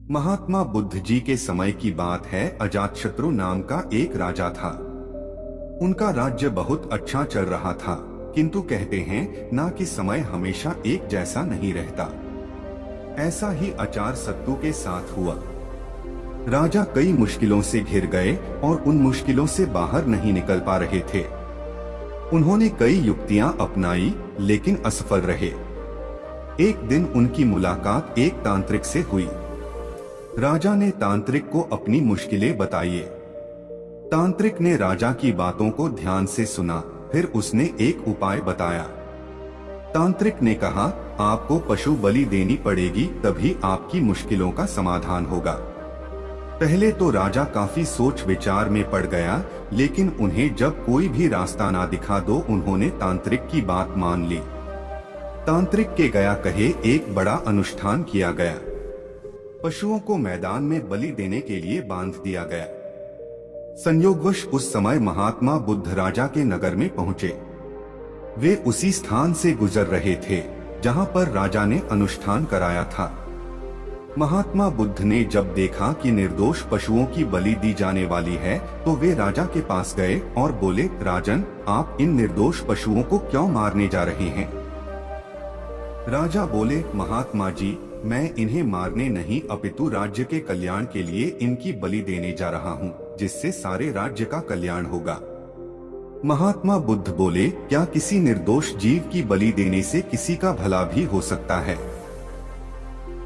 महात्मा बुद्ध जी के समय की बात है। अजातशत्रु नाम का एक राजा था। उनका राज्य बहुत अच्छा चल रहा था, किंतु कहते हैं ना कि समय हमेशा एक जैसा नहीं रहता। ऐसा ही अजातशत्रु के साथ हुआ। राजा कई मुश्किलों से घिर गए और उन मुश्किलों से बाहर नहीं निकल पा रहे थे। उन्होंने कई युक्तियां अपनाई, लेकिन असफल रहे। एक दिन उनकी मुलाकात एक तांत्रिक से हुई। राजा ने तांत्रिक को अपनी मुश्किलें बताई। तांत्रिक ने राजा की बातों को ध्यान से सुना, फिर उसने एक उपाय बताया। तांत्रिक ने कहा, आपको पशु बलि देनी पड़ेगी, तभी आपकी मुश्किलों का समाधान होगा। पहले तो राजा काफी सोच विचार में पड़ गया, लेकिन उन्हें जब कोई भी रास्ता ना दिखा तो उन्होंने तांत्रिक की बात मान ली। तांत्रिक के गया कहे एक बड़ा अनुष्ठान किया गया। पशुओं को मैदान में बलि देने के लिए बांध दिया गया। संयोगवश उस समय महात्मा बुद्ध राजा के नगर में पहुंचे। वे उसी स्थान से गुजर रहे थे जहां पर राजा ने अनुष्ठान कराया था। महात्मा बुद्ध ने जब देखा कि निर्दोष पशुओं की बलि दी जाने वाली है, तो वे राजा के पास गए और बोले, राजन, आप इन निर्दोष पशुओं को क्यों मारने जा रहे हैं? राजा बोले, महात्मा जी, मैं इन्हें मारने नहीं अपितु राज्य के कल्याण के लिए इनकी बलि देने जा रहा हूँ, जिससे सारे राज्य का कल्याण होगा। महात्मा बुद्ध बोले, क्या किसी निर्दोष जीव की बलि देने से किसी का भला भी हो सकता है?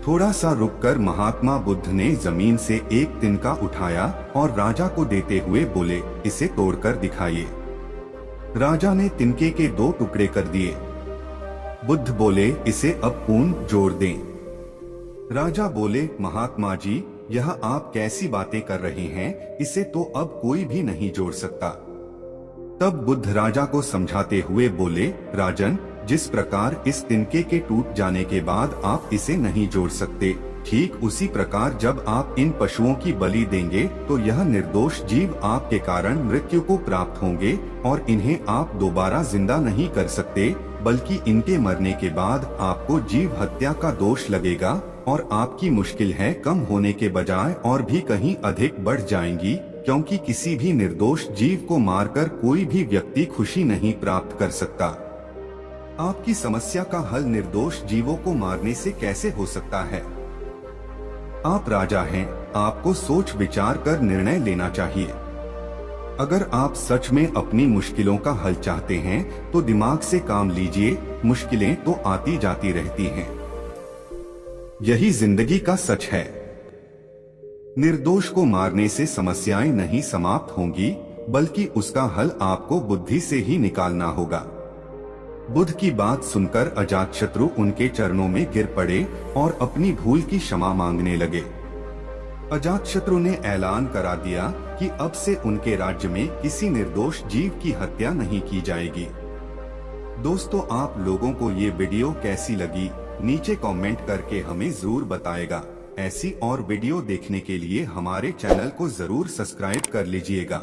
थोड़ा सा रुककर महात्मा बुद्ध ने जमीन से एक तिनका उठाया और राजा को देते हुए बोले, इसे तोड़कर दिखाइए। राजा ने तिनके के 2 टुकड़े कर दिए। बुद्ध बोले, इसे अब पूर्ण जोड़ दें। राजा बोले, महात्मा जी, यह आप कैसी बातें कर रहे हैं? इसे तो अब कोई भी नहीं जोड़ सकता। तब बुद्ध राजा को समझाते हुए बोले, राजन, जिस प्रकार इस तिनके के टूट जाने के बाद आप इसे नहीं जोड़ सकते, ठीक उसी प्रकार जब आप इन पशुओं की बलि देंगे तो यह निर्दोष जीव आपके कारण मृत्यु को प्राप्त होंगे और इन्हें आप दोबारा जिंदा नहीं कर सकते, बल्कि इनके मरने के बाद आपको जीव हत्या का दोष लगेगा और आपकी मुश्किल है कम होने के बजाय और भी कहीं अधिक बढ़ जाएंगी, क्योंकि किसी भी निर्दोष जीव को मारकर कोई भी व्यक्ति खुशी नहीं प्राप्त कर सकता। आपकी समस्या का हल निर्दोष जीवों को मारने से कैसे हो सकता है? आप राजा हैं, आपको सोच विचार कर निर्णय लेना चाहिए। अगर आप सच में अपनी मुश्किलों का हल चाहते हैं तो दिमाग से काम लीजिए, मुश्किलें तो आती जाती रहती हैं। यही जिंदगी का सच है। निर्दोष को मारने से समस्याएं नहीं समाप्त होंगी, बल्कि उसका हल आपको बुद्धि से ही निकालना होगा। बुद्ध की बात सुनकर अजातशत्रु उनके चरणों में गिर पड़े और अपनी भूल की क्षमा मांगने लगे। अजातशत्रु ने ऐलान करा दिया कि अब से उनके राज्य में किसी निर्दोष जीव की हत्या नहीं की जाएगी। दोस्तों, आप लोगों को ये वीडियो कैसी लगी, नीचे कमेंट करके हमें जरूर बताएगा। ऐसी और वीडियो देखने के लिए हमारे चैनल को जरूर सब्सक्राइब कर लीजिएगा।